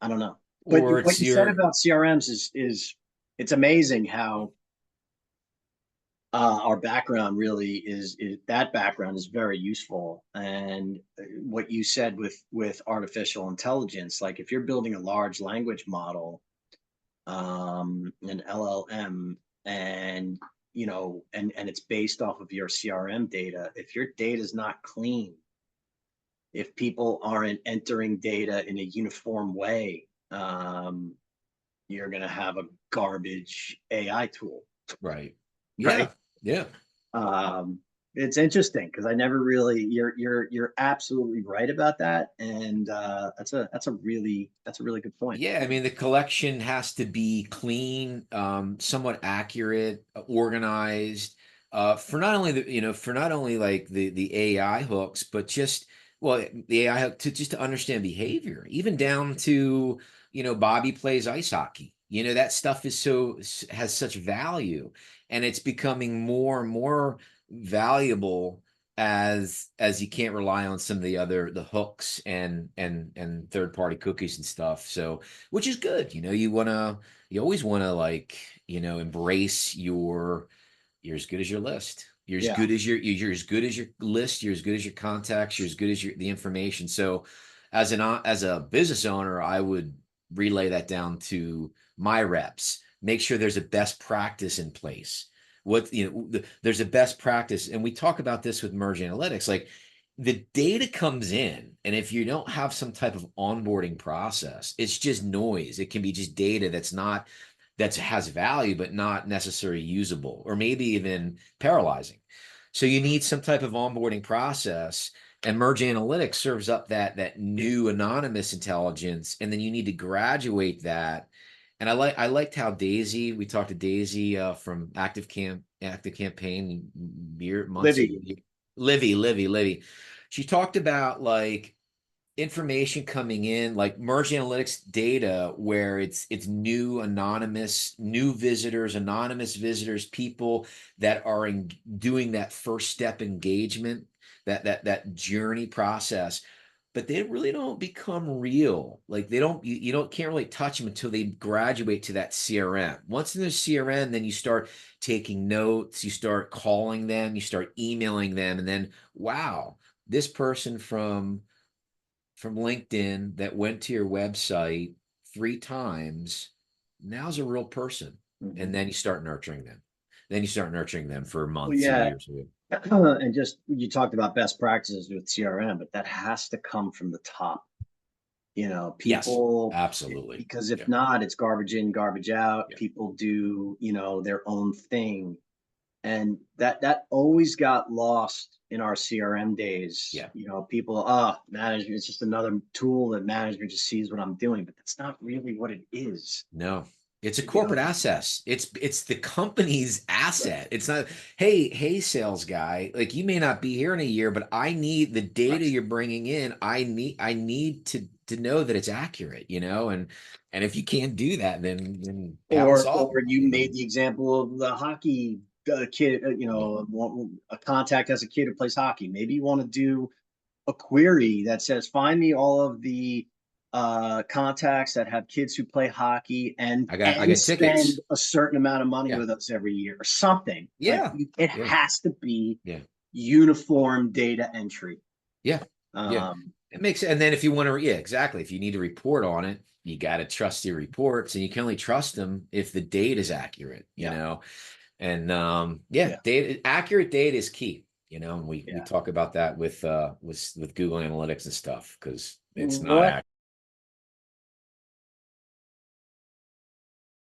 don't know. But or what it's you said your about CRMs is it's amazing how our background really is that background is very useful. And what you said with artificial intelligence, like if you're building a large language model, an LLM, and and it's based off of your CRM data. If your data is not clean, if people aren't entering data in a uniform way, you're going to have a garbage AI tool, right. right? Yeah. Yeah. Um, it's interesting because I never really. You're absolutely right about that, and that's a really good point. Yeah, I mean, the collection has to be clean, somewhat accurate, organized, for not only for not only like the AI hooks, but just well, the AI hook to just to understand behavior, even down to Bobby plays ice hockey. That stuff has such value, and it's becoming more and more valuable as you can't rely on some of the hooks and third party cookies and stuff. So which is good. You always want to like embrace you're as good as your list. Yeah, You're as good as your list. You're as good as your contacts. You're as good as the information. So as a business owner, I would relay that down to my reps. Make sure there's a best practice in place. There's a best practice, and we talk about this with MergedAnalytics. Like the data comes in, and if you don't have some type of onboarding process, it's just noise. It can be just data that has value but not necessarily usable, or maybe even paralyzing. So you need some type of onboarding process, and MergedAnalytics serves up that new anonymous intelligence, and then you need to graduate that. And I liked how Daisy, we talked to Daisy from Active Campaign months ago. Livy. Livy. She talked about like information coming in, like MergedAnalytics data, where it's new visitors, anonymous visitors, people that are doing that first step engagement, that journey process, but they really don't become real. Like they don't, you don't can't really touch them until they graduate to that CRM. Once in the CRM, then you start taking notes, you start calling them, you start emailing them, and then wow, this person from LinkedIn that went to your website 3 times, now's a real person. And Mhm. then you start nurturing them. Then you start nurturing them for Well, months, yeah, years. and just you talked about best practices with CRM, but that has to come from the top. Yes, People, absolutely. because if Yeah, not, it's garbage in, garbage out. yeah, People do, their own thing. And that always got lost in our CRM days. yeah. People, management, it's just another tool that management just sees what I'm doing, but that's not really what it is. No, it's a You corporate know, asset. It's the company's right, asset. It's not, hey, sales guy, like you may not be here in a year, but I need the data right. you're bringing in. I need to know that it's accurate, and if you can't do that, then problem solved. Or you made the example of the hockey kid, a contact has a kid who plays hockey. Maybe you want to do a query that says, find me all of the contacts that have kids who play hockey and I got spend tickets. a certain amount of money Yeah, with us every year or something. Like yeah, it yeah, has to be yeah, uniform data entry. yeah, yeah. Um, It makes and then if you want to, yeah, exactly. If you need to report on it, you got to trust your reports, and you can only trust them if the data is accurate, yeah, And yeah, yeah, accurate data is key, and we yeah. talk about that with Google Analytics and stuff because it's not What accurate.